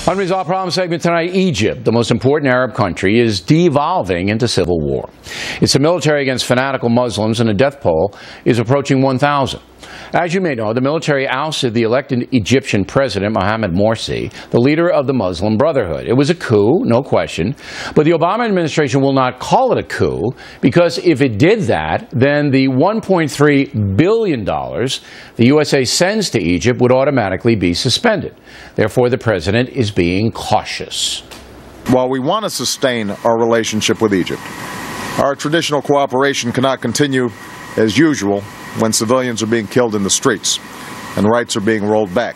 Unresolved Problem segment tonight. Egypt, the most important Arab country, is devolving into civil war. It's a military against fanatical Muslims, and a death toll is approaching 1,000. As you may know, the military ousted the elected Egyptian president, Mohamed Morsi, the leader of the Muslim Brotherhood. It was a coup, no question, but the Obama administration will not call it a coup, because if it did that, then the $1.3 billion the USA sends to Egypt would automatically be suspended. Therefore, the president is being cautious. While we want to sustain our relationship with Egypt, our traditional cooperation cannot continue as usual when civilians are being killed in the streets and rights are being rolled back.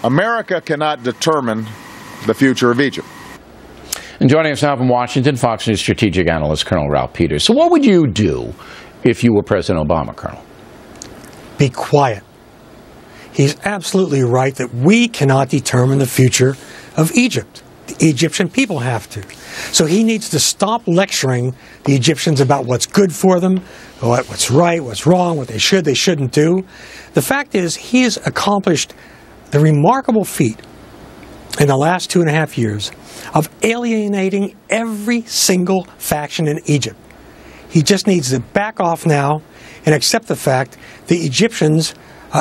America cannot determine the future of Egypt. And joining us now from Washington, Fox News strategic analyst Col Ralph Peters. So what would you do if you were President Obama, Colonel? Be quiet. He's absolutely right that we cannot determine the future of Egypt. The Egyptian people have to. So he needs to stop lecturing the Egyptians about what's good for them, what's right, what's wrong, what they should, they shouldn't do. The fact is, he has accomplished the remarkable feat in the last 2.5 years of alienating every single faction in Egypt. He just needs to back off now and accept the fact the Egyptians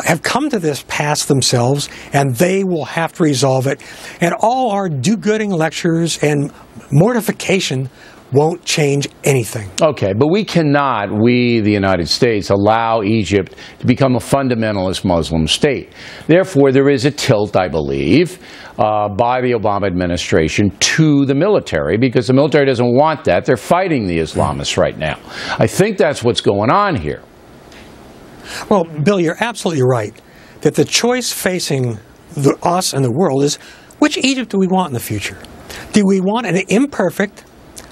have come to this pass themselves, and they will have to resolve it. And all our do-gooding lectures and mortification won't change anything. Okay, but we cannot, the United States, allow Egypt to become a fundamentalist Muslim state. Therefore, there is a tilt, I believe, by the Obama administration to the military, because the military doesn't want that. They're fighting the Islamists right now. I think that's what's going on here. Well, Bill, you're absolutely right that the choice facing us and the world is, which Egypt do we want in the future? Do we want an imperfect,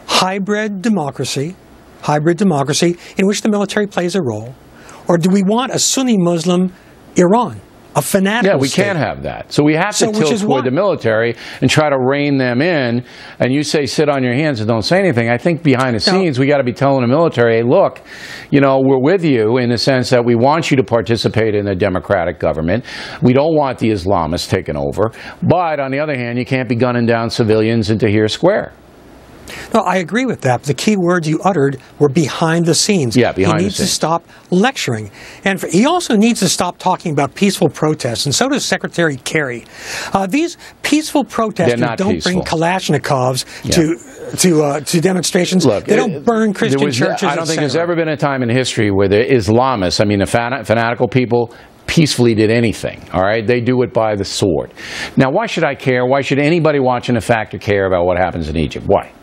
hybrid democracy in which the military plays a role? Or do we want a Sunni Muslim Iran? A fanatical state. Can't have that. So we have to tilt toward the military and try to rein them in. And you say sit on your hands and don't say anything. I think behind the scenes we got to be telling the military, hey, look, you know, we're with you in the sense that we want you to participate in a democratic government. We don't want the Islamists taking over. But on the other hand, you can't be gunning down civilians into here square. No, I agree with that. The key words you uttered were behind the scenes. Yeah, behind the scenes. He needs to stop lecturing. And he also needs to stop talking about peaceful protests, and so does Secretary Kerry. These peaceful protesters don't bring Kalashnikovs to demonstrations. Look, they don't burn Christian churches. I don't think there's ever been a time in history where the Islamists, I mean the fanatical people, peacefully did anything, all right? They do it by the sword. Now, why should I care? Why should anybody watching a factor care about what happens in Egypt? Why?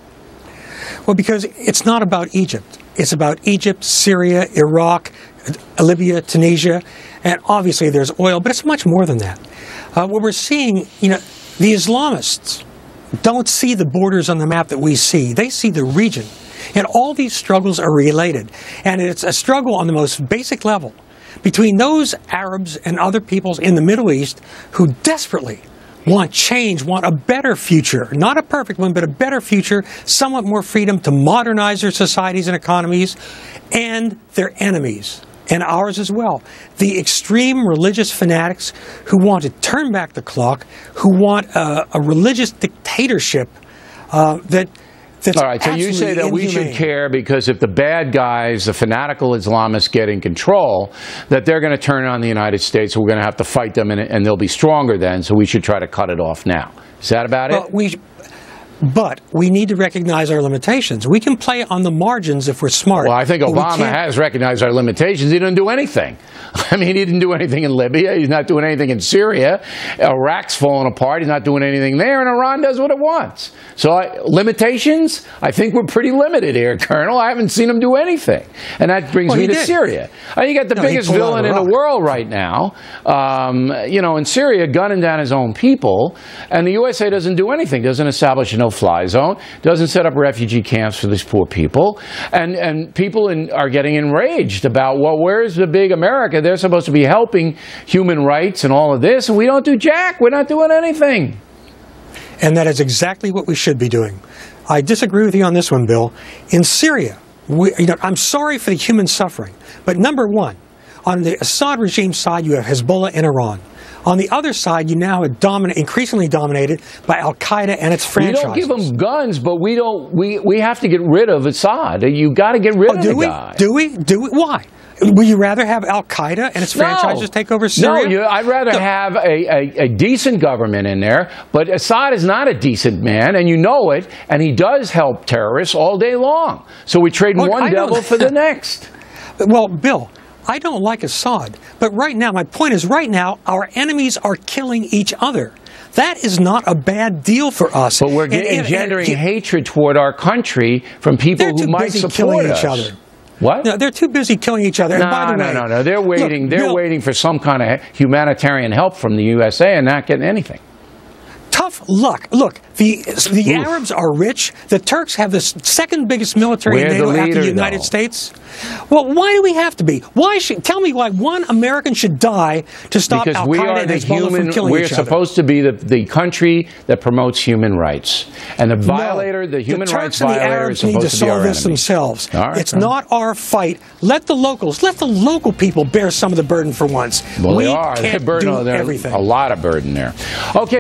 Well, because it's not about Egypt. It's about Egypt, Syria, Iraq, Libya, Tunisia, and obviously there's oil, but it's much more than that. What we're seeing, you know, the Islamists don't see the borders on the map that we see. They see the region. And all these struggles are related. And it's a struggle on the most basic level between those Arabs and other peoples in the Middle East who desperately want change, want a better future, not a perfect one, but a better future, somewhat more freedom to modernize their societies and economies, and their enemies, and ours as well. The extreme religious fanatics who want to turn back the clock, who want a religious dictatorship all right, so you say that we should care because if the bad guys, the fanatical Islamists get in control, that they're going to turn on the United States, so we're going to have to fight them, and they'll be stronger then, so we should try to cut it off now. Is that about it? But we need to recognize our limitations. We can play on the margins if we're smart. Well, I think Obama has recognized our limitations. He didn't do anything. I mean, he didn't do anything in Libya. He's not doing anything in Syria. Iraq's falling apart. He's not doing anything there. And Iran does what it wants. So limitations, I think we're pretty limited here, Colonel. I haven't seen him do anything. And that brings me to Syria. You got the biggest villain in the world right now, you know, in Syria, gunning down his own people. And the USA doesn't do anything, doesn't establish a no-fly zone, doesn't set up refugee camps for these poor people. And people are getting enraged about, well, where's the big America? They're supposed to be helping human rights and all of this, and we don't do jack. We're not doing anything. And that is exactly what we should be doing. I disagree with you on this one, Bill. In Syria, I'm sorry for the human suffering, but number one, on the Assad regime side, you have Hezbollah in Iran. On the other side, you now are increasingly dominated by Al-Qaeda and its franchises. We don't give them guns, but we have to get rid of Assad. You got to get rid of the guy. Do we? Why? Would you rather have Al-Qaeda and its franchises take over Syria? No, I'd rather have a decent government in there, but Assad is not a decent man, and you know it, and he does help terrorists all day long. So we trade one devil for the next. Well, Bill, I don't like Assad, but right now, my point is right now, our enemies are killing each other. That is not a bad deal for us. But we're engendering hatred toward our country from people who might support us. Each other. What? No, they're too busy killing each other. And by the way, no. They're waiting. They're waiting for some kind of humanitarian help from the USA and not getting anything. Tough luck. Look, the Arabs are rich. The Turks have the second biggest military in NATO after the United States. Well, why do we have to be? Tell me why one American should die to stop Al-Qaeda and Hezbollah from killing each other. We're supposed to be the country that promotes human rights. And the violator, the human rights violator, is supposed to be our enemy. The Turks and the Arabs need to solve this themselves. Right, it's not our fight. Let the local people bear some of the burden for once. Well, they are. Can't do everything. A lot of burden there. Okay.